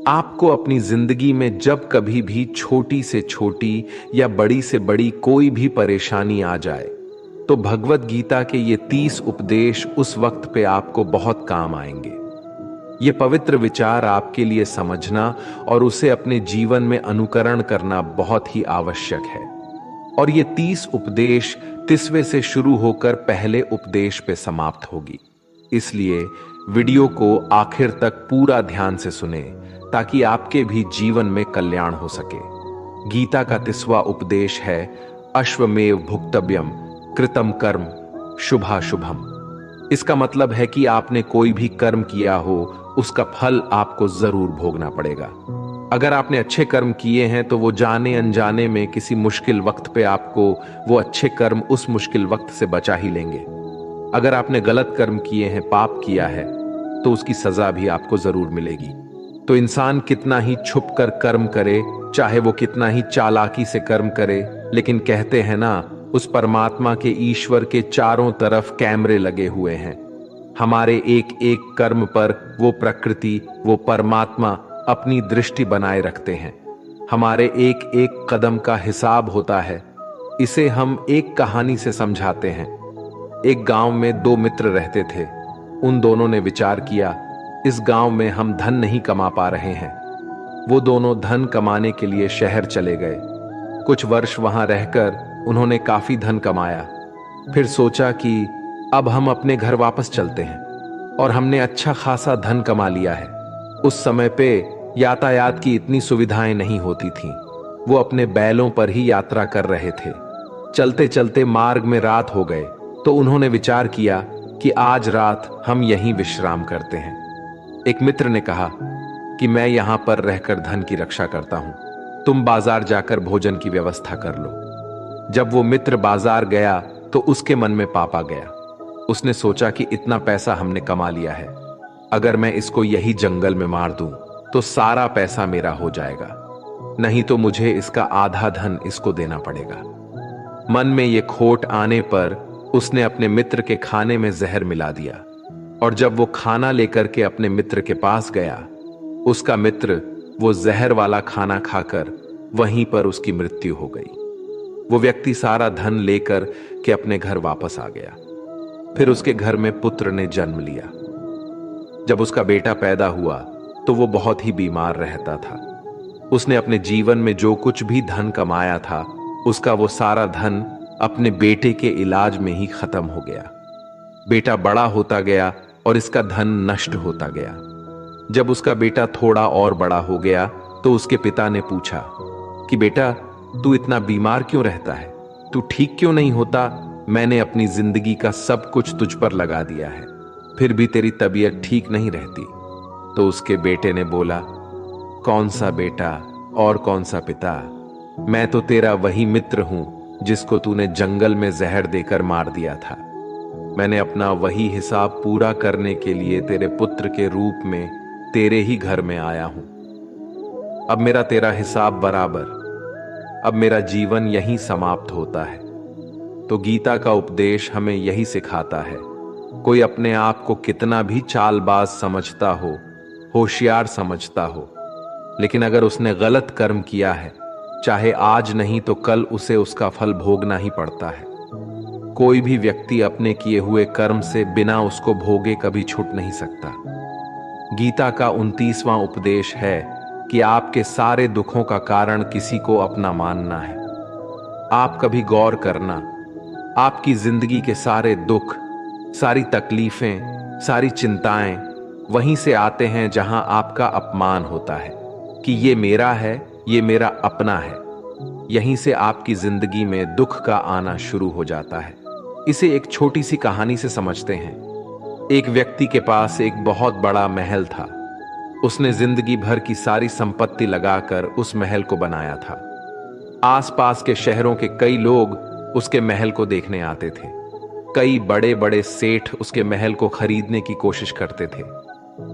आपको अपनी जिंदगी में जब कभी भी छोटी से छोटी या बड़ी से बड़ी कोई भी परेशानी आ जाए, तो भगवत गीता के ये 30 उपदेश उस वक्त पे आपको बहुत काम आएंगे। ये पवित्र विचार आपके लिए समझना और उसे अपने जीवन में अनुकरण करना बहुत ही आवश्यक है। और ये 30 उपदेश 30वें से शुरू होकर पहले उपदेश पे समाप्त होगी। इसलिए वीडियो को आखिर तक पूरा ध्यान से सुने ताकि आपके भी जीवन में कल्याण हो सके। गीता का 30वां उपदेश है अश्वमेव भुक्तव्यम कृतम कर्म शुभाशुभम। इसका मतलब है कि आपने कोई भी कर्म किया हो उसका फल आपको जरूर भोगना पड़ेगा। अगर आपने अच्छे कर्म किए हैं तो वो जाने अनजाने में किसी मुश्किल वक्त पे आपको वो अच्छे कर्म उस मुश्किल वक्त से बचा ही लेंगे। अगर आपने गलत कर्म किए हैं, पाप किया है, तो उसकी सजा भी आपको जरूर मिलेगी। तो इंसान कितना ही छुप कर कर्म करे, चाहे वो कितना ही चालाकी से कर्म करे, लेकिन कहते हैं ना, उस परमात्मा के ईश्वर के चारों तरफ कैमरे लगे हुए हैं। हमारे एक एक कर्म पर वो प्रकृति, वो परमात्मा अपनी दृष्टि बनाए रखते हैं। हमारे एक एक कदम का हिसाब होता है। इसे हम एक कहानी से समझाते हैं। एक गांव में 2 मित्र रहते थे। उन दोनों ने विचार किया, इस गांव में हम धन नहीं कमा पा रहे हैं। वो दोनों धन कमाने के लिए शहर चले गए। कुछ वर्ष वहां रहकर उन्होंने काफी धन कमाया। फिर सोचा कि अब हम अपने घर वापस चलते हैं, और हमने अच्छा खासा धन कमा लिया है। उस समय पे यातायात की इतनी सुविधाएं नहीं होती थीं। वो अपने बैलों पर ही यात्रा कर रहे थे। चलते चलते मार्ग में रात हो गए, तो उन्होंने विचार किया कि आज रात हम यहीं विश्राम करते हैं। एक मित्र ने कहा कि मैं यहां पर रहकर धन की रक्षा करता हूं, तुम बाजार जाकर भोजन की व्यवस्था कर लो। जब वो मित्र बाजार गया तो उसके मन में पाप आ गया। उसने सोचा कि इतना पैसा हमने कमा लिया है, अगर मैं इसको यही जंगल में मार दूं तो सारा पैसा मेरा हो जाएगा, नहीं तो मुझे इसका आधा धन इसको देना पड़ेगा। मन में ये खोट आने पर उसने अपने मित्र के खाने में जहर मिला दिया, और जब वो खाना लेकर के अपने मित्र के पास गया, उसका मित्र वो जहर वाला खाना खाकर वहीं पर उसकी मृत्यु हो गई। वो व्यक्ति सारा धन लेकर के अपने घर वापस आ गया। फिर उसके घर में पुत्र ने जन्म लिया। जब उसका बेटा पैदा हुआ तो वो बहुत ही बीमार रहता था। उसने अपने जीवन में जो कुछ भी धन कमाया था, उसका वो सारा धन अपने बेटे के इलाज में ही खत्म हो गया। बेटा बड़ा होता गया और इसका धन नष्ट होता गया। जब उसका बेटा थोड़ा और बड़ा हो गया तो उसके पिता ने पूछा कि बेटा, तू इतना बीमार क्यों रहता है? तू ठीक क्यों नहीं होता? मैंने अपनी जिंदगी का सब कुछ तुझ पर लगा दिया है, फिर भी तेरी तबीयत ठीक नहीं रहती। तो उसके बेटे ने बोला, कौन सा बेटा और कौन सा पिता? मैं तो तेरा वही मित्र हूं जिसको तूने जंगल में जहर देकर मार दिया था। मैंने अपना वही हिसाब पूरा करने के लिए तेरे पुत्र के रूप में तेरे ही घर में आया हूं। अब मेरा तेरा हिसाब बराबर। अब मेरा जीवन यहीं समाप्त होता है। तो गीता का उपदेश हमें यही सिखाता है, कोई अपने आप को कितना भी चालबाज समझता हो, होशियार समझता हो, लेकिन अगर उसने गलत कर्म किया है, चाहे आज नहीं तो कल उसे उसका फल भोगना ही पड़ता है। कोई भी व्यक्ति अपने किए हुए कर्म से बिना उसको भोगे कभी छूट नहीं सकता। गीता का 29वां उपदेश है कि आपके सारे दुखों का कारण किसी को अपना मानना है। आप कभी गौर करना, आपकी जिंदगी के सारे दुख, सारी तकलीफें, सारी चिंताएं वहीं से आते हैं जहां आपका अपमान होता है कि ये मेरा है, ये मेरा अपना है। यहीं से आपकी जिंदगी में दुख का आना शुरू हो जाता है। इसे एक छोटी सी कहानी से समझते हैं। एक व्यक्ति के पास एक बहुत बड़ा महल था। उसने जिंदगी भर की सारी संपत्ति लगाकर उस महल को बनाया था। आसपास के शहरों के कई लोग उसके महल को देखने आते थे। कई बड़े बड़े सेठ उसके महल को खरीदने की कोशिश करते थे।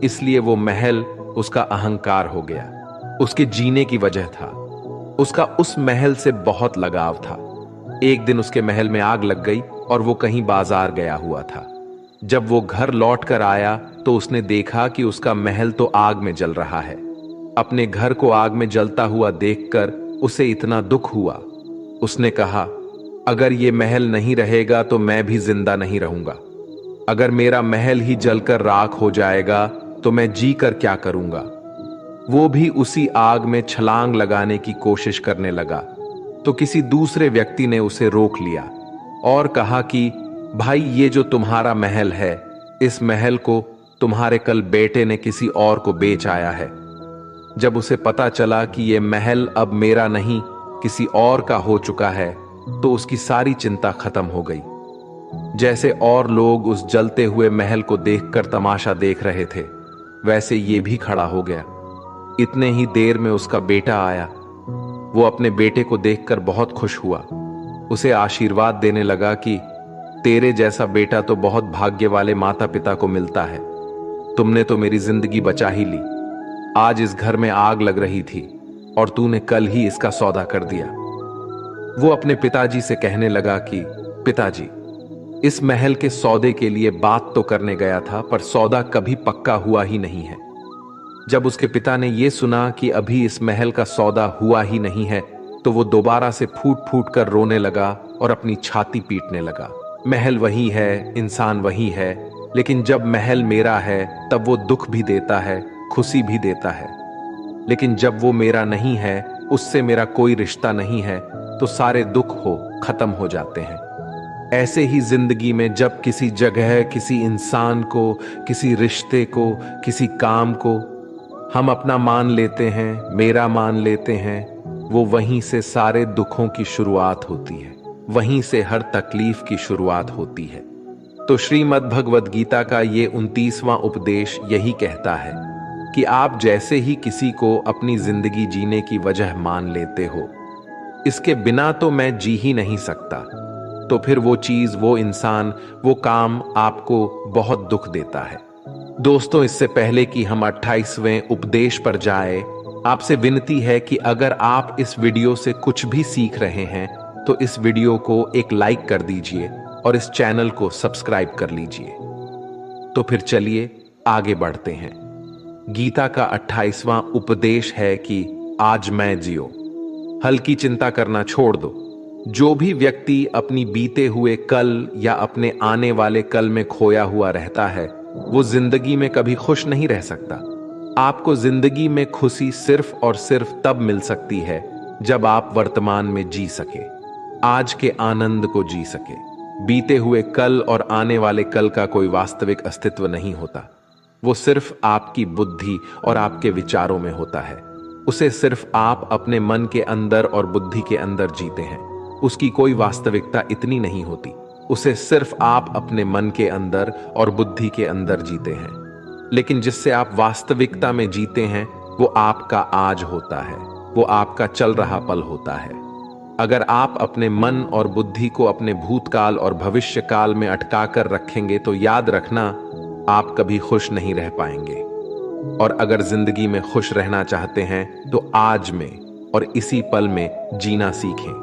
इसलिए वो महल उसका अहंकार हो गया, उसके जीने की वजह था। उसका उस महल से बहुत लगाव था। एक दिन उसके महल में आग लग गई और वो कहीं बाजार गया हुआ था। जब वो घर लौट कर आया तो उसने देखा कि उसका महल तो आग में जल रहा है। अपने घर को आग में जलता हुआ देखकर उसे इतना दुख हुआ। उसने कहा, अगर ये महल नहीं रहेगा तो मैं भी जिंदा नहीं रहूंगा। अगर मेरा महल ही जलकर राख हो जाएगा तो मैं जी कर क्या करूंगा। वो भी उसी आग में छलांग लगाने की कोशिश करने लगा तो किसी दूसरे व्यक्ति ने उसे रोक लिया और कहा कि भाई, ये जो तुम्हारा महल है, इस महल को तुम्हारे कल बेटे ने किसी और को बेच आया है। जब उसे पता चला कि ये महल अब मेरा नहीं किसी और का हो चुका है तो उसकी सारी चिंता खत्म हो गई। जैसे और लोग उस जलते हुए महल को देखकर तमाशा देख रहे थे, वैसे ये भी खड़ा हो गया। इतने ही देर में उसका बेटा आया। वो अपने बेटे को देखकर बहुत खुश हुआ। उसे आशीर्वाद देने लगा कि तेरे जैसा बेटा तो बहुत भाग्य वाले माता पिता को मिलता है। तुमने तो मेरी जिंदगी बचा ही ली। आज इस घर में आग लग रही थी और तूने कल ही इसका सौदा कर दिया। वो अपने पिताजी से कहने लगा कि पिताजी, इस महल के सौदे के लिए बात तो करने गया था, पर सौदा कभी पक्का हुआ ही नहीं है। जब उसके पिता ने यह सुना कि अभी इस महल का सौदा हुआ ही नहीं है तो वो दोबारा से फूट फूट कर रोने लगा और अपनी छाती पीटने लगा। महल वही है, इंसान वही है, लेकिन जब महल मेरा है तब वो दुख भी देता है, खुशी भी देता है। लेकिन जब वो मेरा नहीं है, उससे मेरा कोई रिश्ता नहीं है, तो सारे दुख खत्म हो जाते हैं। ऐसे ही जिंदगी में जब किसी जगह, किसी इंसान को, किसी रिश्ते को, किसी काम को हम अपना मान लेते हैं, मेरा मान लेते हैं, वो वहीं से सारे दुखों की शुरुआत होती है, वहीं से हर तकलीफ की शुरुआत होती है। तो श्रीमद् भगवद गीता का ये 29वां उपदेश यही कहता है कि आप जैसे ही किसी को अपनी जिंदगी जीने की वजह मान लेते हो, इसके बिना तो मैं जी ही नहीं सकता, तो फिर वो चीज, वो इंसान, वो काम आपको बहुत दुख देता है। दोस्तों, इससे पहले कि हम 28वें उपदेश पर जाए, आपसे विनती है कि अगर आप इस वीडियो से कुछ भी सीख रहे हैं तो इस वीडियो को एक लाइक कर दीजिए और इस चैनल को सब्सक्राइब कर लीजिए। तो फिर चलिए आगे बढ़ते हैं। गीता का 28वां उपदेश है कि आज मैं जियो। हल्की चिंता करना छोड़ दो। जो भी व्यक्ति अपनी बीते हुए कल या अपने आने वाले कल में खोया हुआ रहता है, वो जिंदगी में कभी खुश नहीं रह सकता। आपको जिंदगी में खुशी सिर्फ और सिर्फ तब मिल सकती है जब आप वर्तमान में जी सके, आज के आनंद को जी सके। बीते हुए कल और आने वाले कल का कोई वास्तविक अस्तित्व नहीं होता। वो सिर्फ आपकी बुद्धि और आपके विचारों में होता है। उसे सिर्फ आप अपने मन के अंदर और बुद्धि के अंदर जीते हैं। उसकी कोई वास्तविकता इतनी नहीं होती। उसे सिर्फ आप अपने मन के अंदर और बुद्धि के अंदर जीते हैं। लेकिन जिससे आप वास्तविकता में जीते हैं, वो आपका आज होता है, वो आपका चल रहा पल होता है। अगर आप अपने मन और बुद्धि को अपने भूतकाल और भविष्य काल में अटका कर रखेंगे तो याद रखना, आप कभी खुश नहीं रह पाएंगे। और अगर जिंदगी में खुश रहना चाहते हैं तो आज में और इसी पल में जीना सीखें।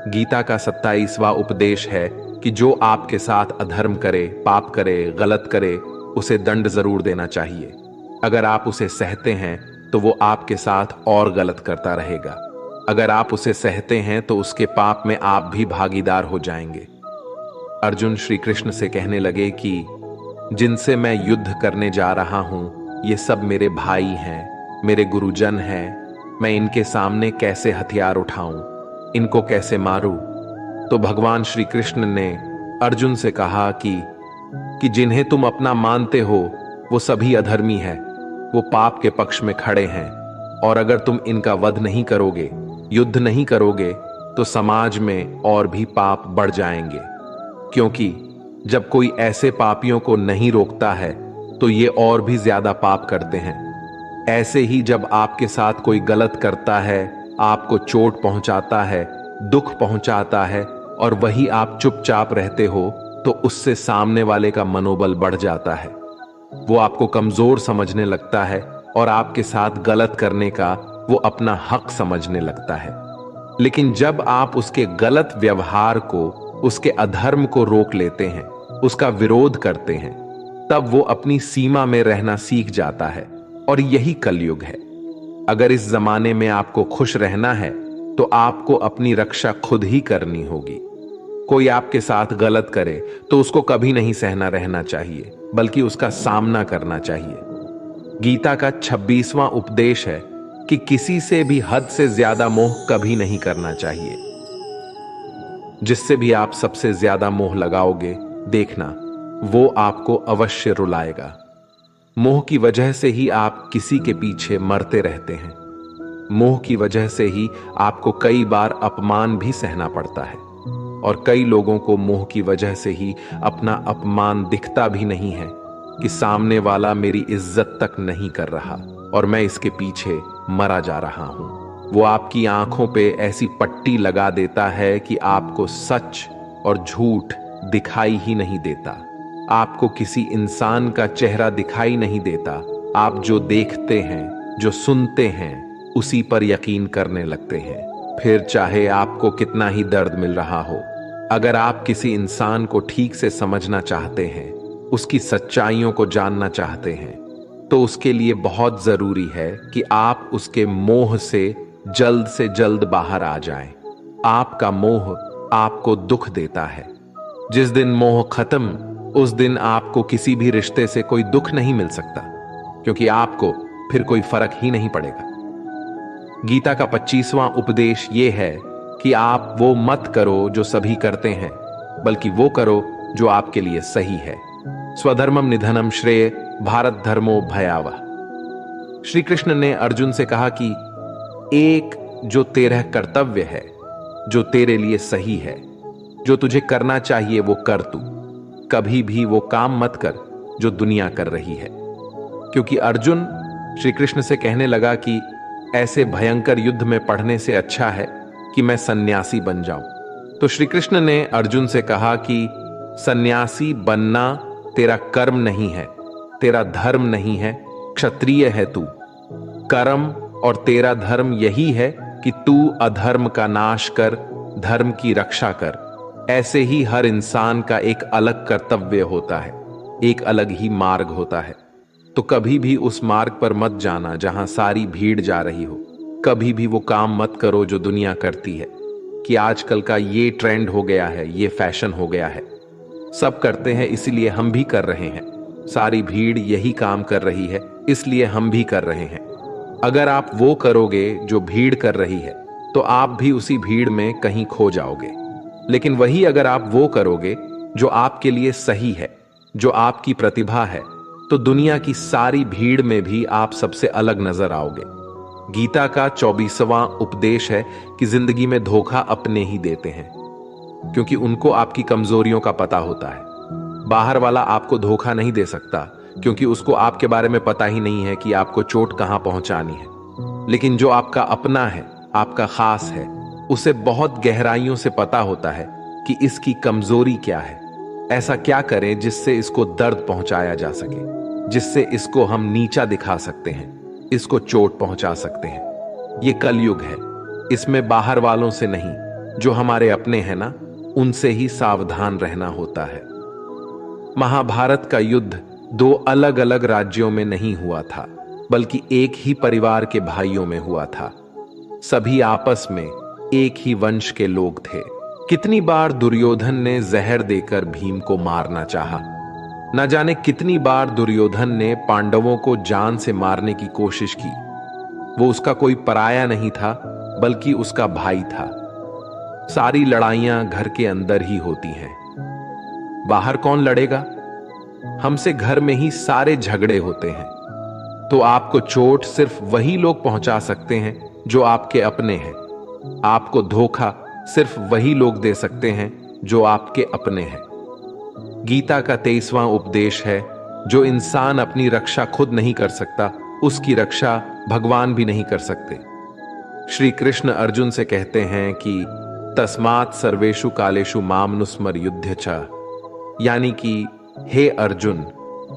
गीता का 27वां उपदेश है कि जो आपके साथ अधर्म करे, पाप करे, गलत करे, उसे दंड जरूर देना चाहिए। अगर आप उसे सहते हैं तो वो आपके साथ और गलत करता रहेगा। अगर आप उसे सहते हैं तो उसके पाप में आप भी भागीदार हो जाएंगे। अर्जुन श्री कृष्ण से कहने लगे कि जिनसे मैं युद्ध करने जा रहा हूं, ये सब मेरे भाई हैं, मेरे गुरुजन हैं। मैं इनके सामने कैसे हथियार उठाऊं, इनको कैसे मारूं? तो भगवान श्री कृष्ण ने अर्जुन से कहा कि जिन्हें तुम अपना मानते हो वो सभी अधर्मी हैं, वो पाप के पक्ष में खड़े हैं, और अगर तुम इनका वध नहीं करोगे, युद्ध नहीं करोगे, तो समाज में और भी पाप बढ़ जाएंगे। क्योंकि जब कोई ऐसे पापियों को नहीं रोकता है तो ये और भी ज्यादा पाप करते हैं। ऐसे ही जब आपके साथ कोई गलत करता है, आपको चोट पहुंचाता है, दुख पहुंचाता है, और वही आप चुपचाप रहते हो, तो उससे सामने वाले का मनोबल बढ़ जाता है। वो आपको कमजोर समझने लगता है और आपके साथ गलत करने का वो अपना हक समझने लगता है। लेकिन जब आप उसके गलत व्यवहार को, उसके अधर्म को रोक लेते हैं, उसका विरोध करते हैं, तब वो अपनी सीमा में रहना सीख जाता है। और यही कलयुग है। अगर इस जमाने में आपको खुश रहना है तो आपको अपनी रक्षा खुद ही करनी होगी। कोई आपके साथ गलत करे तो उसको कभी नहीं सहना रहना चाहिए, बल्कि उसका सामना करना चाहिए। गीता का 26वां उपदेश है कि किसी से भी हद से ज्यादा मोह कभी नहीं करना चाहिए। जिससे भी आप सबसे ज्यादा मोह लगाओगे, देखना वो आपको अवश्य रुलाएगा। मोह की वजह से ही आप किसी के पीछे मरते रहते हैं। मोह की वजह से ही आपको कई बार अपमान भी सहना पड़ता है, और कई लोगों को मोह की वजह से ही अपना अपमान दिखता भी नहीं है कि सामने वाला मेरी इज्जत तक नहीं कर रहा और मैं इसके पीछे मरा जा रहा हूं। वो आपकी आंखों पे ऐसी पट्टी लगा देता है कि आपको सच और झूठ दिखाई ही नहीं देता। आपको किसी इंसान का चेहरा दिखाई नहीं देता। आप जो देखते हैं, जो सुनते हैं, उसी पर यकीन करने लगते हैं, फिर चाहे आपको कितना ही दर्द मिल रहा हो। अगर आप किसी इंसान को ठीक से समझना चाहते हैं, उसकी सच्चाइयों को जानना चाहते हैं, तो उसके लिए बहुत जरूरी है कि आप उसके मोह से जल्द बाहर आ जाएं। आपका मोह आपको दुख देता है। जिस दिन मोह खत्म, उस दिन आपको किसी भी रिश्ते से कोई दुख नहीं मिल सकता, क्योंकि आपको फिर कोई फर्क ही नहीं पड़ेगा। गीता का 25वां उपदेश यह है कि आप वो मत करो जो सभी करते हैं, बल्कि वो करो जो आपके लिए सही है। स्वधर्मम निधनम श्रेय भारत धर्मो भयावह। श्री कृष्ण ने अर्जुन से कहा कि एक जो तेरा कर्तव्य है, जो तेरे लिए सही है, जो तुझे करना चाहिए वो कर तू। कभी भी वो काम मत कर जो दुनिया कर रही है। क्योंकि अर्जुन श्री कृष्ण से कहने लगा कि ऐसे भयंकर युद्ध में पढ़ने से अच्छा है कि मैं सन्यासी बन जाऊं। तो श्री कृष्ण ने अर्जुन से कहा कि सन्यासी बनना तेरा कर्म नहीं है, तेरा धर्म नहीं है, क्षत्रिय है तू। कर्म और तेरा धर्म यही है कि तू अधर्म का नाश कर, धर्म की रक्षा कर। ऐसे ही हर इंसान का एक अलग कर्तव्य होता है, एक अलग ही मार्ग होता है। तो कभी भी उस मार्ग पर मत जाना जहां सारी भीड़ जा रही हो। कभी भी वो काम मत करो जो दुनिया करती है, कि आजकल का ये ट्रेंड हो गया है, ये फैशन हो गया है, सब करते हैं इसलिए हम भी कर रहे हैं। सारी भीड़ यही काम कर रही है इसलिए हम भी कर रहे हैं। अगर आप वो करोगे जो भीड़ कर रही है, तो आप भी उसी भीड़ में कहीं खो जाओगे। लेकिन वही अगर आप वो करोगे जो आपके लिए सही है, जो आपकी प्रतिभा है, तो दुनिया की सारी भीड़ में भी आप सबसे अलग नजर आओगे। गीता का 24वां उपदेश है कि जिंदगी में धोखा अपने ही देते हैं, क्योंकि उनको आपकी कमजोरियों का पता होता है। बाहर वाला आपको धोखा नहीं दे सकता, क्योंकि उसको आपके बारे में पता ही नहीं है कि आपको चोट कहां पहुंचानी है। लेकिन जो आपका अपना है, आपका खास है, उसे बहुत गहराइयों से पता होता है कि इसकी कमजोरी क्या है। ऐसा क्या करें जिससे इसको दर्द पहुंचाया जा सके, जिससे इसको हम नीचा दिखा सकते हैं, इसको चोट पहुंचा सकते हैं। ये कलयुग है, इसमें बाहर वालों से नहीं, जो हमारे अपने हैं ना, उनसे ही सावधान रहना होता है। महाभारत का युद्ध दो अलग अलग राज्यों में नहीं हुआ था, बल्कि एक ही परिवार के भाइयों में हुआ था। सभी आपस में एक ही वंश के लोग थे। कितनी बार दुर्योधन ने जहर देकर भीम को मारना चाहा। न जाने कितनी बार दुर्योधन ने पांडवों को जान से मारने की कोशिश की। वो उसका कोई पराया नहीं था, बल्कि उसका भाई था। सारी लड़ाइयां घर के अंदर ही होती हैं, बाहर कौन लड़ेगा? हमसे घर में ही सारे झगड़े होते हैं। तो आपको चोट सिर्फ वही लोग पहुंचा सकते हैं जो आपके अपने हैं। आपको धोखा सिर्फ वही लोग दे सकते हैं जो आपके अपने हैं। गीता का 23वां उपदेश है, जो इंसान अपनी रक्षा खुद नहीं कर सकता, उसकी रक्षा भगवान भी नहीं कर सकते। श्री कृष्ण अर्जुन से कहते हैं कि तस्मात् सर्वेषु कालेषु माम नुस्मर युध्य च, यानी कि हे अर्जुन,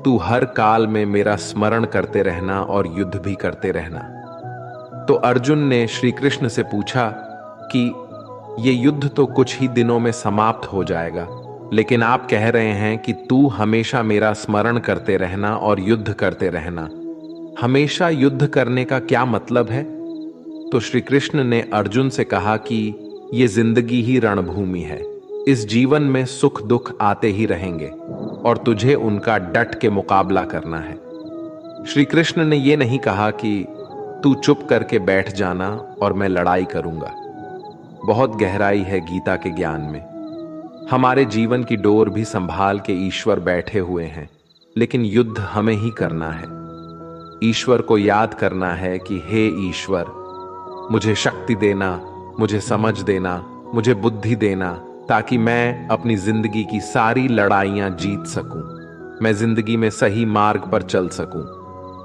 तू हर काल में मेरा स्मरण करते रहना और युद्ध भी करते रहना। तो अर्जुन ने श्री कृष्ण से पूछा कि ये युद्ध तो कुछ ही दिनों में समाप्त हो जाएगा, लेकिन आप कह रहे हैं कि तू हमेशा मेरा स्मरण करते रहना और युद्ध करते रहना। हमेशा युद्ध करने का क्या मतलब है? तो श्री कृष्ण ने अर्जुन से कहा कि ये जिंदगी ही रणभूमि है। इस जीवन में सुख दुख आते ही रहेंगे और तुझे उनका डट के मुकाबला करना है। श्री कृष्ण ने यह नहीं कहा कि तू चुप करके बैठ जाना और मैं लड़ाई करूंगा। बहुत गहराई है गीता के ज्ञान में। हमारे जीवन की डोर भी संभाल के ईश्वर बैठे हुए हैं, लेकिन युद्ध हमें ही करना है। ईश्वर को याद करना है कि हे ईश्वर, मुझे शक्ति देना, मुझे समझ देना, मुझे बुद्धि देना, ताकि मैं अपनी जिंदगी की सारी लड़ाइयां जीत सकूं, मैं जिंदगी में सही मार्ग पर चल सकूं।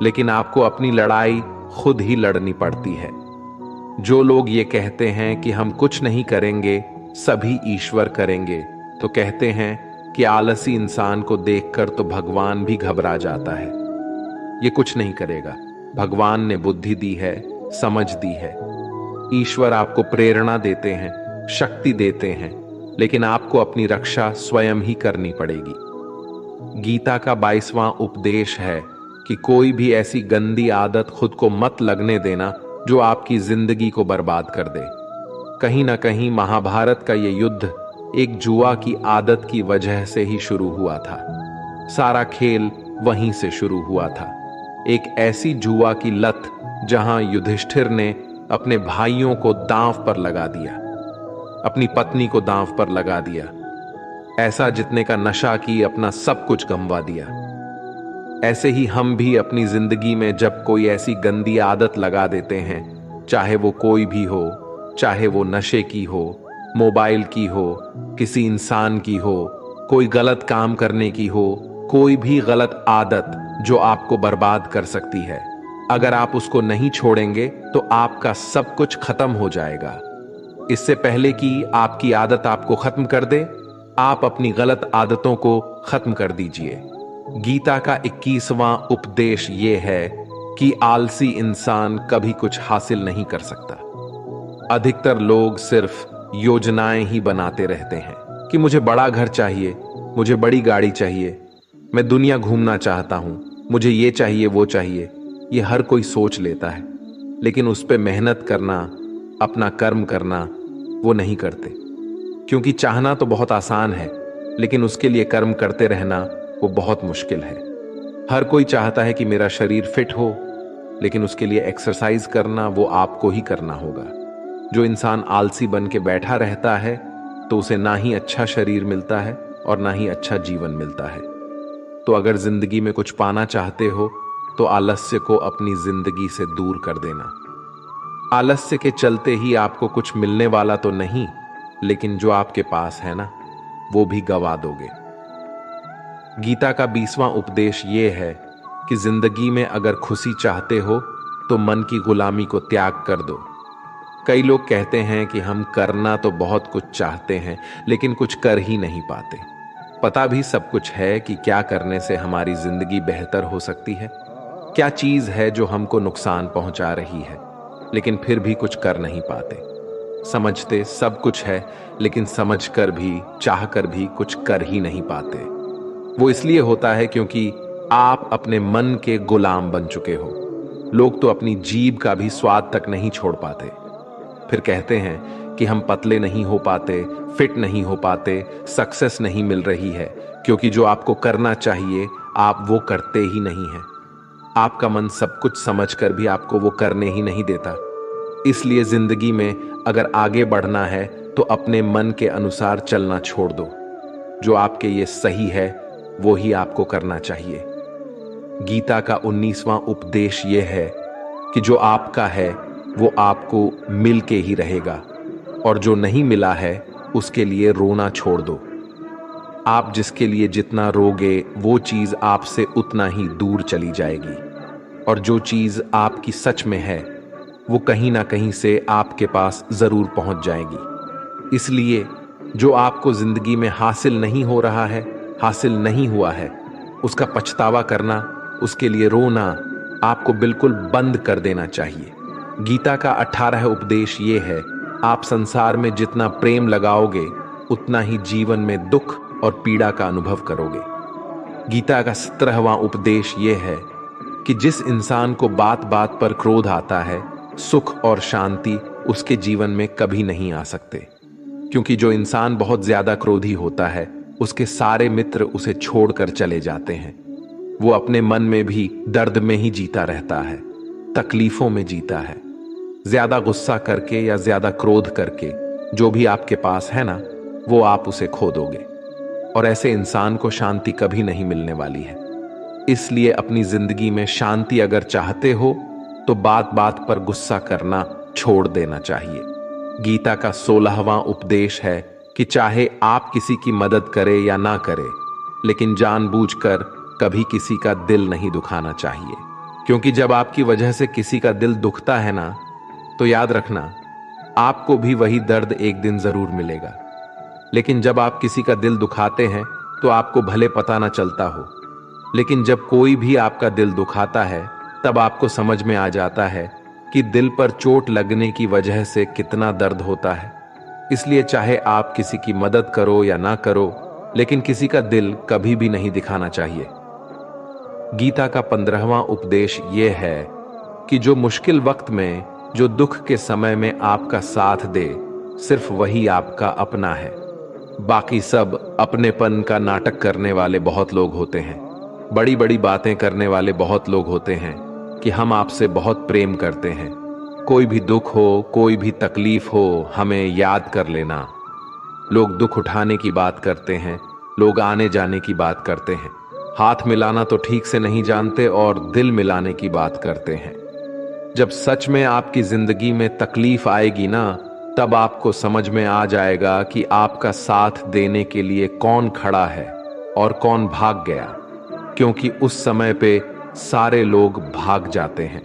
लेकिन आपको अपनी लड़ाई खुद ही लड़नी पड़ती है। जो लोग ये कहते हैं कि हम कुछ नहीं करेंगे, सभी ईश्वर करेंगे, तो कहते हैं कि आलसी इंसान को देखकर तो भगवान भी घबरा जाता है। ये कुछ नहीं करेगा। भगवान ने बुद्धि दी है, समझ दी है। ईश्वर आपको प्रेरणा देते हैं, शक्ति देते हैं, लेकिन आपको अपनी रक्षा स्वयं ही करनी पड़ेगी। गीता का 22वां उपदेश है कि कोई भी ऐसी गंदी आदत खुद को मत लगने देना जो आपकी जिंदगी को बर्बाद कर दे। कहीं ना कहीं महाभारत का ये युद्ध एक जुआ की आदत की वजह से ही शुरू हुआ था। सारा खेल वहीं से शुरू हुआ था। एक ऐसी जुआ की लत जहां युधिष्ठिर ने अपने भाइयों को दांव पर लगा दिया, अपनी पत्नी को दांव पर लगा दिया, ऐसा जितने का नशा की अपना सब कुछ गंवा दिया। ऐसे ही हम भी अपनी जिंदगी में जब कोई ऐसी गंदी आदत लगा देते हैं, चाहे वो कोई भी हो, चाहे वो नशे की हो, मोबाइल की हो, किसी इंसान की हो, कोई गलत काम करने की हो, कोई भी गलत आदत जो आपको बर्बाद कर सकती है, अगर आप उसको नहीं छोड़ेंगे तो आपका सब कुछ खत्म हो जाएगा। इससे पहले कि आपकी आदत आपको खत्म कर दे, आप अपनी गलत आदतों को खत्म कर दीजिए। गीता का 21वां उपदेश यह है कि आलसी इंसान कभी कुछ हासिल नहीं कर सकता। अधिकतर लोग सिर्फ योजनाएं ही बनाते रहते हैं कि मुझे बड़ा घर चाहिए, मुझे बड़ी गाड़ी चाहिए, मैं दुनिया घूमना चाहता हूं, मुझे ये चाहिए वो चाहिए। ये हर कोई सोच लेता है, लेकिन उस पर मेहनत करना, अपना कर्म करना वो नहीं करते। क्योंकि चाहना तो बहुत आसान है, लेकिन उसके लिए कर्म करते रहना वो बहुत मुश्किल है। हर कोई चाहता है कि मेरा शरीर फिट हो, लेकिन उसके लिए एक्सरसाइज करना वो आपको ही करना होगा। जो इंसान आलसी बन के बैठा रहता है तो उसे ना ही अच्छा शरीर मिलता है और ना ही अच्छा जीवन मिलता है। तो अगर जिंदगी में कुछ पाना चाहते हो तो आलस्य को अपनी जिंदगी से दूर कर देना। आलस्य के चलते ही आपको कुछ मिलने वाला तो नहीं, लेकिन जो आपके पास है ना, वो भी गवा दोगे। गीता का 20वां उपदेश ये है कि जिंदगी में अगर खुशी चाहते हो तो मन की गुलामी को त्याग कर दो। कई लोग कहते हैं कि हम करना तो बहुत कुछ चाहते हैं, लेकिन कुछ कर ही नहीं पाते। पता भी सब कुछ है कि क्या करने से हमारी जिंदगी बेहतर हो सकती है, क्या चीज है जो हमको नुकसान पहुंचा रही है, लेकिन फिर भी कुछ कर नहीं पाते। समझते सब कुछ है, लेकिन समझकर भी, चाहकर भी कुछ कर ही नहीं पाते। वो इसलिए होता है क्योंकि आप अपने मन के गुलाम बन चुके हो। लोग तो अपनी जीभ का भी स्वाद तक नहीं छोड़ पाते। फिर कहते हैं कि हम पतले नहीं हो पाते, फिट नहीं हो पाते, सक्सेस नहीं मिल रही है, क्योंकि जो आपको करना चाहिए आप वो करते ही नहीं हैं। आपका मन सब कुछ समझकर भी आपको वो करने ही नहीं देता। इसलिए जिंदगी में अगर आगे बढ़ना है तो अपने मन के अनुसार चलना छोड़ दो। जो आपके लिए सही है वो ही आपको करना चाहिए। गीता का 19वां उपदेश यह है कि जो आपका है वो आपको मिल के ही रहेगा, और जो नहीं मिला है उसके लिए रोना छोड़ दो। आप जिसके लिए जितना रोगे वो चीज आपसे उतना ही दूर चली जाएगी, और जो चीज आपकी सच में है वो कहीं ना कहीं से आपके पास जरूर पहुंच जाएगी। इसलिए जो आपको जिंदगी में हासिल नहीं हो रहा है, हासिल नहीं हुआ है, उसका पछतावा करना, उसके लिए रोना आपको बिल्कुल बंद कर देना चाहिए। गीता का 18 उपदेश ये है, आप संसार में जितना प्रेम लगाओगे उतना ही जीवन में दुख और पीड़ा का अनुभव करोगे। गीता का 17वां उपदेश यह है कि जिस इंसान को बात बात पर क्रोध आता है, सुख और शांति उसके जीवन में कभी नहीं आ सकते। क्योंकि जो इंसान बहुत ज्यादा क्रोधी होता है, उसके सारे मित्र उसे छोड़कर चले जाते हैं। वो अपने मन में भी दर्द में ही जीता रहता है, तकलीफों में जीता है। ज्यादा गुस्सा करके या ज्यादा क्रोध करके जो भी आपके पास है ना, वो आप उसे खो दोगे और ऐसे इंसान को शांति कभी नहीं मिलने वाली है। इसलिए अपनी जिंदगी में शांति अगर चाहते हो तो बात बात पर गुस्सा करना छोड़ देना चाहिए। गीता का 16वां उपदेश है कि चाहे आप किसी की मदद करें या ना करें, लेकिन जानबूझकर कभी किसी का दिल नहीं दुखाना चाहिए। क्योंकि जब आपकी वजह से किसी का दिल दुखता है ना, तो याद रखना आपको भी वही दर्द एक दिन जरूर मिलेगा। लेकिन जब आप किसी का दिल दुखाते हैं तो आपको भले पता ना चलता हो, लेकिन जब कोई भी आपका दिल दुखाता है तब आपको समझ में आ जाता है कि दिल पर चोट लगने की वजह से कितना दर्द होता है। इसलिए चाहे आप किसी की मदद करो या ना करो, लेकिन किसी का दिल कभी भी नहीं दिखाना चाहिए। गीता का 15वां उपदेश यह है कि जो मुश्किल वक्त में, जो दुख के समय में आपका साथ दे, सिर्फ वही आपका अपना है। बाकी सब अपनेपन का नाटक करने वाले बहुत लोग होते हैं, बड़ी बड़ी बातें करने वाले बहुत लोग होते हैं कि हम आपसे बहुत प्रेम करते हैं। कोई भी दुख हो, कोई भी तकलीफ हो, हमें याद कर लेना। लोग दुख उठाने की बात करते हैं, लोग आने जाने की बात करते हैं, हाथ मिलाना तो ठीक से नहीं जानते और दिल मिलाने की बात करते हैं। जब सच में आपकी जिंदगी में तकलीफ आएगी ना, तब आपको समझ में आ जाएगा कि आपका साथ देने के लिए कौन खड़ा है और कौन भाग गया। क्योंकि उस समय पे सारे लोग भाग जाते हैं,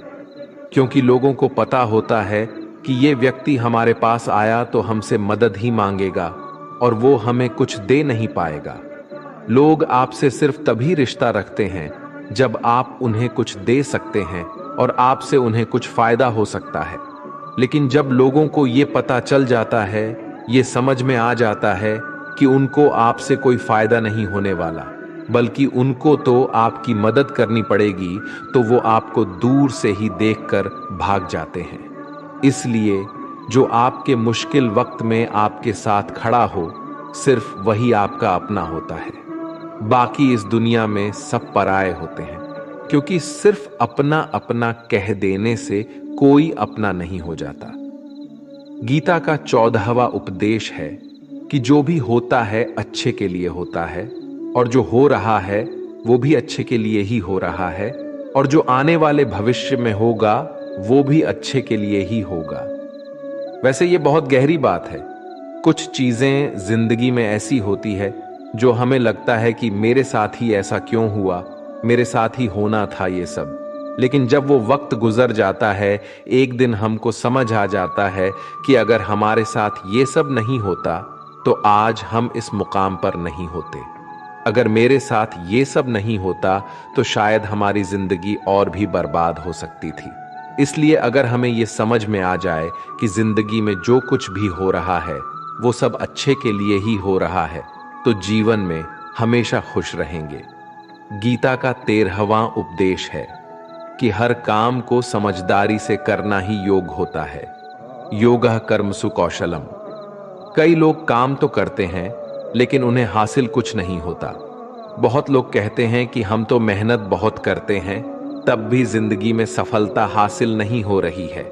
क्योंकि लोगों को पता होता है कि ये व्यक्ति हमारे पास आया तो हमसे मदद ही मांगेगा और वो हमें कुछ दे नहीं पाएगा। लोग आपसे सिर्फ तभी रिश्ता रखते हैं जब आप उन्हें कुछ दे सकते हैं और आपसे उन्हें कुछ फायदा हो सकता है। लेकिन जब लोगों को ये पता चल जाता है, ये समझ में आ जाता है कि उनको आपसे कोई फायदा नहीं होने वाला, बल्कि उनको तो आपकी मदद करनी पड़ेगी, तो वो आपको दूर से ही देखकर भाग जाते हैं। इसलिए जो आपके मुश्किल वक्त में आपके साथ खड़ा हो, सिर्फ वही आपका अपना होता है। बाकी इस दुनिया में सब पराये होते हैं, क्योंकि सिर्फ अपना अपना कह देने से कोई अपना नहीं हो जाता। गीता का 14वां उपदेश है कि जो भी होता है अच्छे के लिए होता है, और जो हो रहा है वो भी अच्छे के लिए ही हो रहा है, और जो आने वाले भविष्य में होगा वो भी अच्छे के लिए ही होगा। वैसे ये बहुत गहरी बात है। कुछ चीजें जिंदगी में ऐसी होती है जो हमें लगता है कि मेरे साथ ही ऐसा क्यों हुआ, मेरे साथ ही होना था ये सब। लेकिन जब वो वक्त गुजर जाता है, एक दिन हमको समझ आ जाता है कि अगर हमारे साथ ये सब नहीं होता तो आज हम इस मुकाम पर नहीं होते। अगर मेरे साथ ये सब नहीं होता तो शायद हमारी जिंदगी और भी बर्बाद हो सकती थी। इसलिए अगर हमें ये समझ में आ जाए कि जिंदगी में जो कुछ भी हो रहा है वो सब अच्छे के लिए ही हो रहा है, तो जीवन में हमेशा खुश रहेंगे। गीता का 13वां उपदेश है कि हर काम को समझदारी से करना ही योग होता है। योगः कर्मसु कौशलम। कई लोग काम तो करते हैं लेकिन उन्हें हासिल कुछ नहीं होता। बहुत लोग कहते हैं कि हम तो मेहनत बहुत करते हैं, तब भी जिंदगी में सफलता हासिल नहीं हो रही है।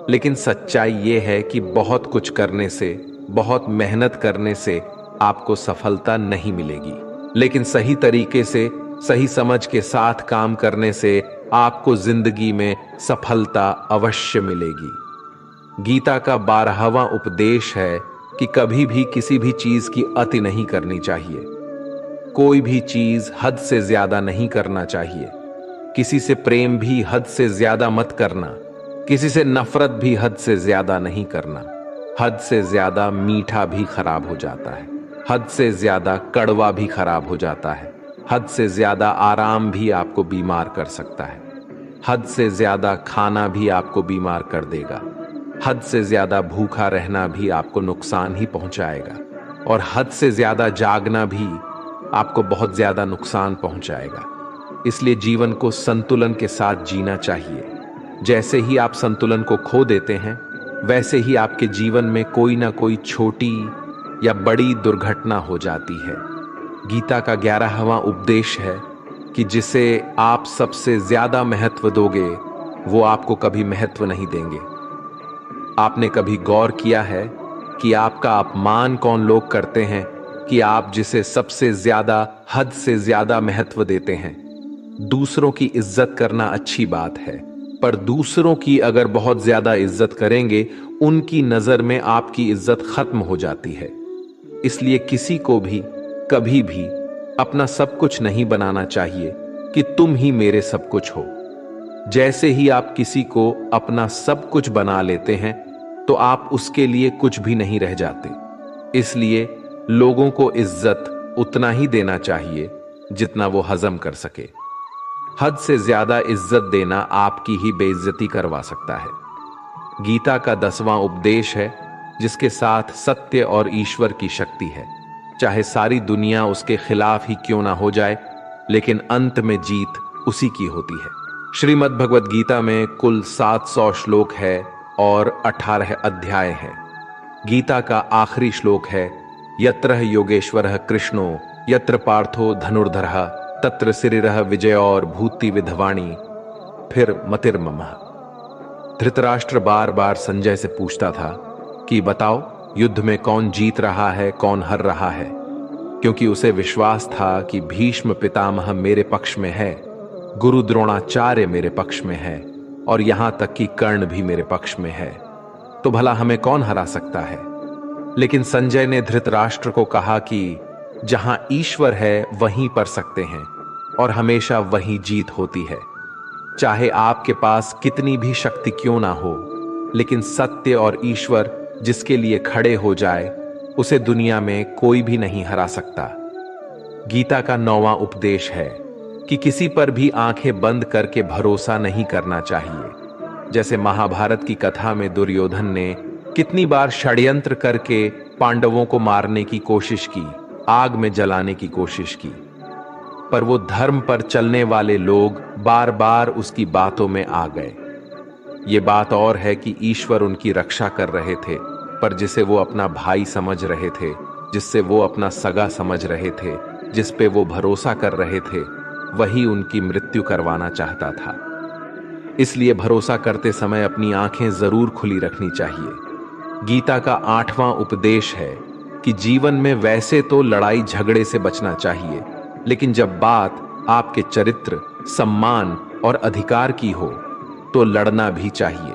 लेकिन सच्चाई ये है कि बहुत कुछ करने से, बहुत मेहनत करने से आपको सफलता नहीं मिलेगी, लेकिन सही तरीके से, सही समझ के साथ काम करने से आपको जिंदगी में सफलता अवश्य मिलेगी। गीता का 12वां उपदेश है कि कभी भी किसी भी चीज की अति नहीं करनी चाहिए। कोई भी चीज हद से ज्यादा नहीं करना चाहिए। किसी से प्रेम भी हद से ज्यादा मत करना, किसी से नफरत भी हद से ज्यादा नहीं करना। हद से ज्यादा मीठा भी खराब हो जाता है, हद से ज्यादा कड़वा भी खराब हो जाता है, हद से ज्यादा आराम भी आपको बीमार कर सकता है, हद से ज्यादा खाना भी आपको बीमार कर देगा, हद से ज्यादा भूखा रहना भी आपको नुकसान ही पहुंचाएगा। और हद से ज्यादा जागना भी आपको बहुत ज्यादा नुकसान पहुंचाएगा। इसलिए जीवन को संतुलन के साथ जीना चाहिए। जैसे ही आप संतुलन को खो देते हैं, वैसे ही आपके जीवन में कोई ना कोई छोटी या बड़ी दुर्घटना हो जाती है। गीता का 11वां उपदेश है कि जिसे आप सबसे ज्यादा महत्व दोगे, वो आपको कभी महत्व नहीं देंगे। आपने कभी गौर किया है कि आपका अपमान कौन लोग करते हैं कि आप जिसे सबसे ज्यादा, हद से ज्यादा महत्व देते हैं? दूसरों की इज्जत करना अच्छी बात है, पर दूसरों की अगर बहुत ज्यादा इज्जत करेंगे, उनकी नजर में आपकी इज्जत खत्म हो जाती है। इसलिए किसी को भी कभी भी अपना सब कुछ नहीं बनाना चाहिए कि तुम ही मेरे सब कुछ हो। जैसे ही आप किसी को अपना सब कुछ बना लेते हैं, तो आप उसके लिए कुछ भी नहीं रह जाते। इसलिए लोगों को इज्जत उतना ही देना चाहिए जितना वो हजम कर सके। हद से ज्यादा इज्जत देना आपकी ही बेइज्जती करवा सकता है। गीता का 10वां उपदेश है जिसके साथ सत्य और ईश्वर की शक्ति है। चाहे सारी दुनिया उसके खिलाफ ही क्यों ना हो जाए, लेकिन अंत में जीत उसी की होती है। श्रीमद् भगवद गीता में कुल 700 श्लोक है और 18 अध्याय हैं। गीता का आखिरी श्लोक है, यत्र योगेश्वरः कृष्णो यत्र पार्थो धनुर्धरः तत्र सिरिरः विजय और भूति विधवाणी फिर मतिर्ममः। धृतराष्ट्र बार बार संजय से पूछता था कि बताओ, युद्ध में कौन जीत रहा है, कौन हार रहा है, क्योंकि उसे विश्वास था कि भीष्म पितामह मेरे पक्ष में है, गुरु द्रोणाचार्य मेरे पक्ष में है और यहां तक कि कर्ण भी मेरे पक्ष में है, तो भला हमें कौन हरा सकता है। लेकिन संजय ने धृतराष्ट्र को कहा कि जहां ईश्वर है वहीं पर सकते हैं और हमेशा वहीं जीत होती है। चाहे आपके पास कितनी भी शक्ति क्यों ना हो, लेकिन सत्य और ईश्वर जिसके लिए खड़े हो जाए, उसे दुनिया में कोई भी नहीं हरा सकता। गीता का 9वां उपदेश है कि किसी पर भी आंखें बंद करके भरोसा नहीं करना चाहिए। जैसे महाभारत की कथा में दुर्योधन ने कितनी बार षड्यंत्र करके पांडवों को मारने की कोशिश की, आग में जलाने की कोशिश की, पर वो धर्म पर चलने वाले लोग बार बार उसकी बातों में आ गए। ये बात और है कि ईश्वर उनकी रक्षा कर रहे थे, पर जिसे वो अपना भाई समझ रहे थे, जिससे वो अपना सगा समझ रहे थे, जिस पे वो भरोसा कर रहे थे, वही उनकी मृत्यु करवाना चाहता था। इसलिए भरोसा करते समय अपनी आंखें जरूर खुली रखनी चाहिए। गीता का 8वां उपदेश है कि जीवन में वैसे तो लड़ाई झगड़े से बचना चाहिए, लेकिन जब बात आपके चरित्र, सम्मान और अधिकार की हो, तो लड़ना भी चाहिए।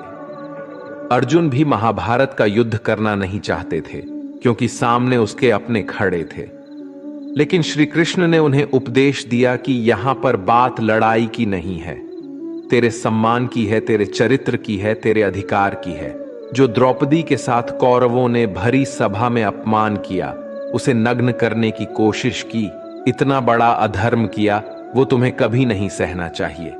अर्जुन भी महाभारत का युद्ध करना नहीं चाहते थे, क्योंकि सामने उसके अपने खड़े थे। लेकिन श्री कृष्ण ने उन्हें उपदेश दिया कि यहां पर बात लड़ाई की नहीं है, तेरे सम्मान की है, तेरे चरित्र की है, तेरे अधिकार की है। जो द्रौपदी के साथ कौरवों ने भरी सभा में अपमान किया, उसे नग्न करने की कोशिश की, इतना बड़ा अधर्म किया, वो तुम्हें कभी नहीं सहना चाहिए।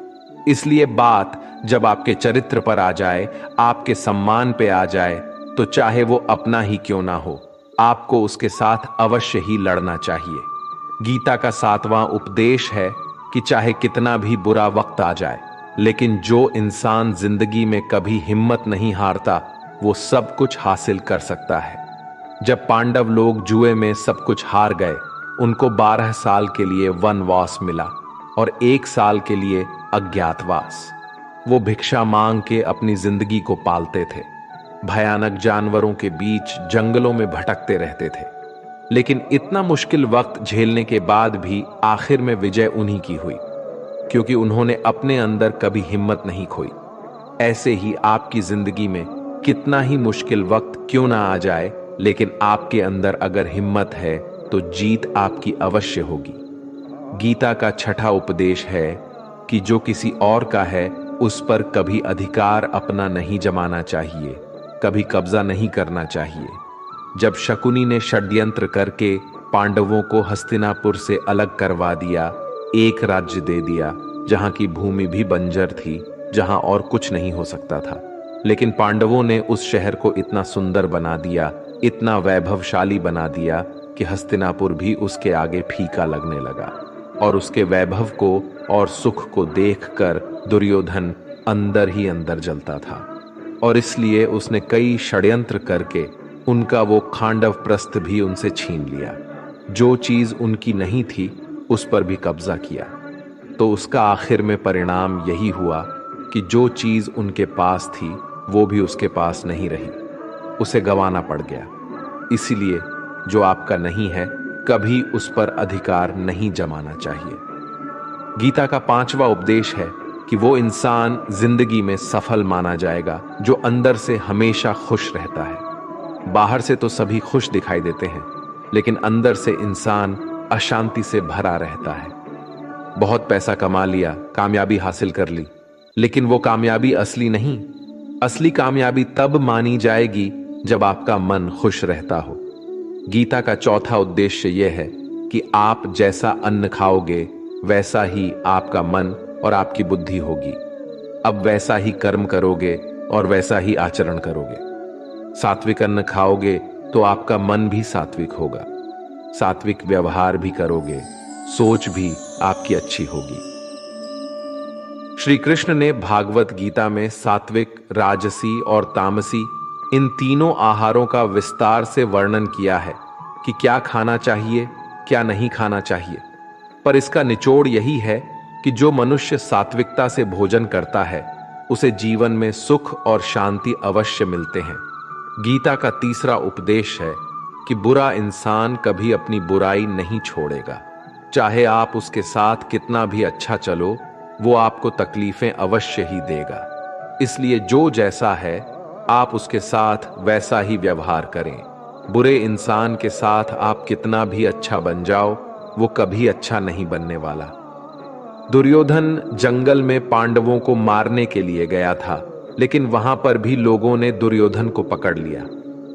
इसलिए बात जब आपके चरित्र पर आ जाए, आपके सम्मान पे आ जाए, तो चाहे वो अपना ही क्यों ना हो, आपको उसके साथ अवश्य ही लड़ना चाहिए। गीता का 7वां उपदेश है कि चाहे कितना भी बुरा वक्त आ जाए, लेकिन जो इंसान जिंदगी में कभी हिम्मत नहीं हारता, वो सब कुछ हासिल कर सकता है। जब पांडव लोग जुए में सब कुछ हार गए, उनको 12 साल के लिए वनवास मिला और 1 साल के लिए अज्ञातवास। वो भिक्षा मांग के अपनी जिंदगी को पालते थे, भयानक जानवरों के बीच जंगलों में भटकते रहते थे। लेकिन इतना मुश्किल वक्त झेलने के बाद भी आखिर में विजय उन्हीं की हुई, क्योंकि उन्होंने अपने अंदर कभी हिम्मत नहीं खोई। ऐसे ही आपकी जिंदगी में कितना ही मुश्किल वक्त क्यों ना आ जाए, लेकिन आपके अंदर अगर हिम्मत है तो जीत आपकी अवश्य होगी। गीता का 6ठा उपदेश है कि जो किसी और का है, उस पर कभी अधिकार अपना नहीं जमाना चाहिए, कभी कब्जा नहीं करना चाहिए। जब शकुनी ने षड्यंत्र करके पांडवों को हस्तिनापुर से अलग करवा दिया, एक राज्य दे दिया जहां की भूमि भी बंजर थी, जहां और कुछ नहीं हो सकता था, लेकिन पांडवों ने उस शहर को इतना सुंदर बना दिया इतना वैभवशाली बना दिया कि हस्तिनापुर भी उसके आगे फीका लगने लगा। और उसके वैभव को और सुख को देखकर दुर्योधन अंदर ही अंदर जलता था, और इसलिए उसने कई षड्यंत्र करके उनका वो खांडव प्रस्थ भी उनसे छीन लिया। जो चीज उनकी नहीं थी उस पर भी कब्जा किया। तो उसका आखिर में परिणाम यही हुआ कि जो चीज उनके पास थी वो भी उसके पास नहीं रही, उसे गंवाना पड़ गया। इसीलिए जो आपका नहीं है कभी उस पर अधिकार नहीं जमाना चाहिए। गीता का 5वां उपदेश है कि वो इंसान जिंदगी में सफल माना जाएगा जो अंदर से हमेशा खुश रहता है। बाहर से तो सभी खुश दिखाई देते हैं, लेकिन अंदर से इंसान अशांति से भरा रहता है। बहुत पैसा कमा लिया, कामयाबी हासिल कर ली, लेकिन वो कामयाबी असली नहीं। असली कामयाबी तब मानी जाएगी जब आपका मन खुश रहता हो। गीता का 4था उद्देश्य यह है कि आप जैसा अन्न खाओगे वैसा ही आपका मन और आपकी बुद्धि होगी। अब वैसा ही कर्म करोगे और वैसा ही आचरण करोगे। सात्विक अन्न खाओगे तो आपका मन भी सात्विक होगा, सात्विक व्यवहार भी करोगे, सोच भी आपकी अच्छी होगी। श्री कृष्ण ने भागवत गीता में सात्विक, राजसी और तामसी इन तीनों आहारों का विस्तार से वर्णन किया है कि क्या खाना चाहिए, क्या नहीं खाना चाहिए। पर इसका निचोड़ यही है कि जो मनुष्य सात्विकता से भोजन करता है उसे जीवन में सुख और शांति अवश्य मिलते हैं। गीता का 3रा उपदेश है कि बुरा इंसान कभी अपनी बुराई नहीं छोड़ेगा। चाहे आप उसके साथ कितना भी अच्छा चलो, वो आपको तकलीफें अवश्य ही देगा। इसलिए जो जैसा है आप उसके साथ वैसा ही व्यवहार करें। बुरे इंसान के साथ आप कितना भी अच्छा बन जाओ, वो कभी अच्छा नहीं बनने वाला। दुर्योधन जंगल में पांडवों को मारने के लिए गया था, लेकिन वहां पर भी लोगों ने दुर्योधन को पकड़ लिया।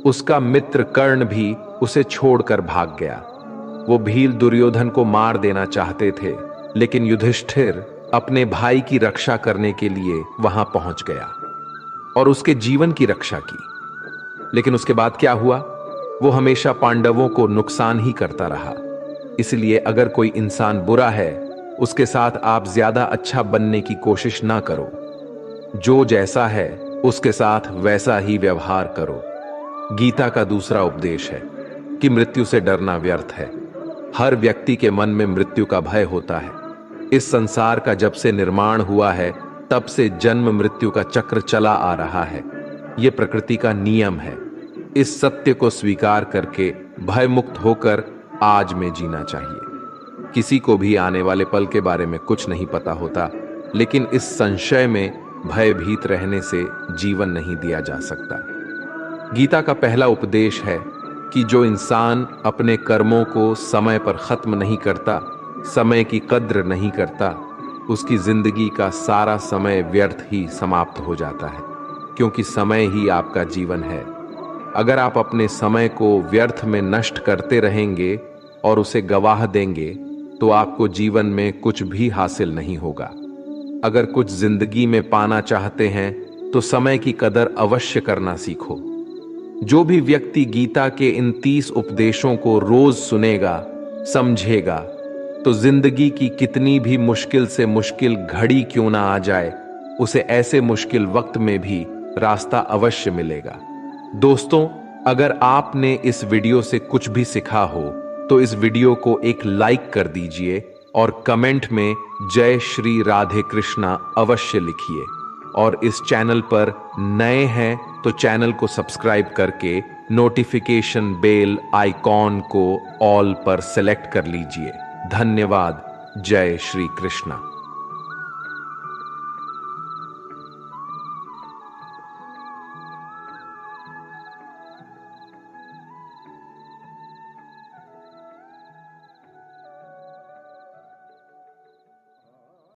उसका मित्र कर्ण भी उसे छोड़कर भाग गया। वो भील दुर्योधन को मार देना चाहते थे, लेकिन युधिष्ठिर अपने भाई की रक्षा करने के लिए वहां पहुंच गया और उसके जीवन की रक्षा की। लेकिन उसके बाद क्या हुआ? वो हमेशा पांडवों को नुकसान ही करता रहा। इसलिए अगर कोई इंसान बुरा है, उसके साथ आप ज्यादा अच्छा बनने की कोशिश ना करो। जो जैसा है उसके साथ वैसा ही व्यवहार करो। गीता का 2रा उपदेश है कि मृत्यु से डरना व्यर्थ है। हर व्यक्ति के मन में मृत्यु का भय होता है। इस संसार का जब से निर्माण हुआ है तब से जन्म मृत्यु का चक्र चला आ रहा है। यह प्रकृति का नियम है। इस सत्य को स्वीकार करके भय मुक्त होकर आज में जीना चाहिए। किसी को भी आने वाले पल के बारे में कुछ नहीं पता होता, लेकिन इस संशय में भयभीत रहने से जीवन नहीं दिया जा सकता। गीता का पहला उपदेश है कि जो इंसान अपने कर्मों को समय पर खत्म नहीं करता, समय की कद्र नहीं करता, उसकी जिंदगी का सारा समय व्यर्थ ही समाप्त हो जाता है, क्योंकि समय ही आपका जीवन है। अगर आप अपने समय को व्यर्थ में नष्ट करते रहेंगे और उसे गवाह देंगे तो आपको जीवन में कुछ भी हासिल नहीं होगा। अगर कुछ जिंदगी में पाना चाहते हैं तो समय की कदर अवश्य करना सीखो। जो भी व्यक्ति गीता के इन 30 उपदेशों को रोज सुनेगा, समझेगा, तो जिंदगी की कितनी भी मुश्किल से मुश्किल घड़ी क्यों ना आ जाए, उसे ऐसे मुश्किल वक्त में भी रास्ता अवश्य मिलेगा। दोस्तों, अगर आपने इस वीडियो से कुछ भी सीखा हो तो इस वीडियो को एक लाइक कर दीजिए और कमेंट में जय श्री राधे कृष्णा अवश्य लिखिए। और इस चैनल पर नए हैं तो चैनल को सब्सक्राइब करके नोटिफिकेशन बेल आइकॉन को ऑल पर सेलेक्ट कर लीजिए। धन्यवाद। जय श्री कृष्णा।